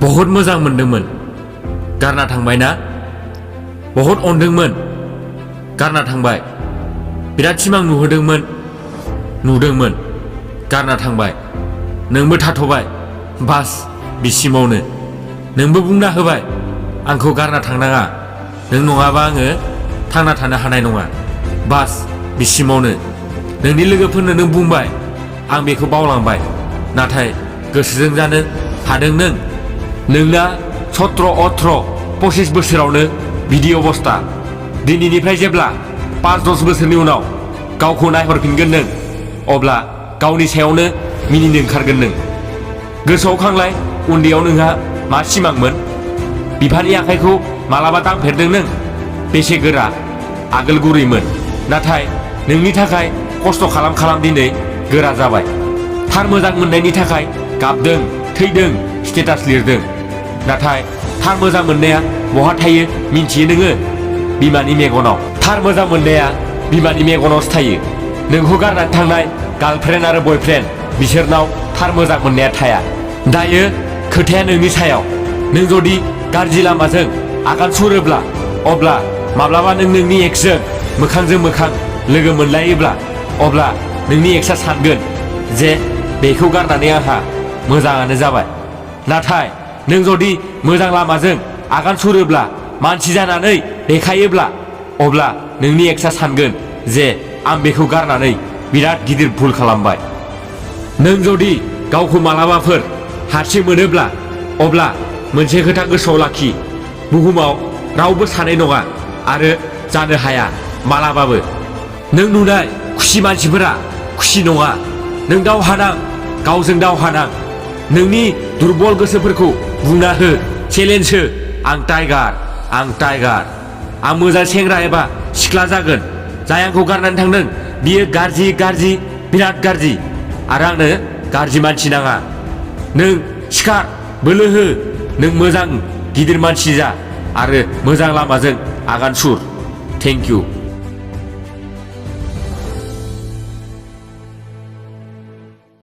बहुद मोजां मोनदोंमोन गारना थांबाय ना बहुद अनदोंमोन गारना थांबाय बिराद सिमां नुदोंमोन गारना थांबाय नोंबो थाथ'बाय बास बिसिमावनो नोंबो बुंना होबाय आंखौ गारना थांनाङा नों नङाबा आङो थांना थानो हानाय नङा बास बिसिमावनो नोंनि लोगोफोरनो नों बुंबाय आं बेखौ बावलांबाय नाथाय गोसोजों जानो हादों नोंना 17-18-25 बोसोरावनो बिदि अबस्था दिनैनिफ्राय जेब्ला 5-10 बोसोरनि उनाव गावखौ नायहरफिनगोन नों अब्ला गावनि सायावनो मिनिनो ओंखारगोन नों गोसोआव खांलाय उन्दैयाव नोंहा मा सिमांमोन बिफानि आखाइखौ मालाबा दांफेरदों नों बेसे गोरा आगोल गुरैमोन नाथाय नोंनि थाखाय खस्थ' खालाम दिनै गोरा जाबाय थार मोजां मोननायनि थाखाय गाबदों थैदों स्टेटास लिरदों नाथाय थार मोजां मोननाया बहा थायो मिन्थियो नोङो बिमानि मेगनाव थार मोजां मोननाया बिमानि मेगनावसो थायो नोंखौ गारनानै थांनाय गार्लफ्रेन्ड आरो बयफ्रेन्ड बिसोरनाव थार मोजां मोननाया थाया दायो खोथाया नोंनि सायाव नों जुदि गाज्रि लामाजों आगान सुरोब्ला अब्ला माब्लाबा नों नोंनि एक्सजों मोखांजों मोखां लोगो मोनलायोब्ला अब्ला नोंनि एक्सआ सानगोन जे बेखौ गारनानै आंहा मोजाङानो जाबाय नाथाय नों जुदि मोजां लामाजों आगान सुरोब्ला मानसि जानानै देखायोब्ला अब्ला नोंनि एक्सआ सानगोन जे आं बेखौ गारनानै बिराद गिदिर भुल खालामबाय नों जुदि गावखौ मालाबाफोर हारसिं मोनोब्ला अब्ला मोनसे खोथा गोसोआव लाखि बुहुमाव रावबो सानै नङा आरो जानो हाया मालाबाबो नों नुनाय खुसि मानसिफोरा खुसि नङा नों दावहा नां गावजों दावहा नां नोंनि दुरबल गोसोफोरखौ बुंना हो चेलेन्ज हो आं टाइगार आं मोजां सेंग्रा एबा सिख्ला जागोन जाय आंखौ गारनानै थांदों बियो गाज्रि बिराद गाज्रि आरो आंनो गाज्रि मानसि नाङा नों सिखार बोलो हो नों मोजां गिदिर मानसि जा आरो मोजां लामाजों आगान सुर थेंक इउ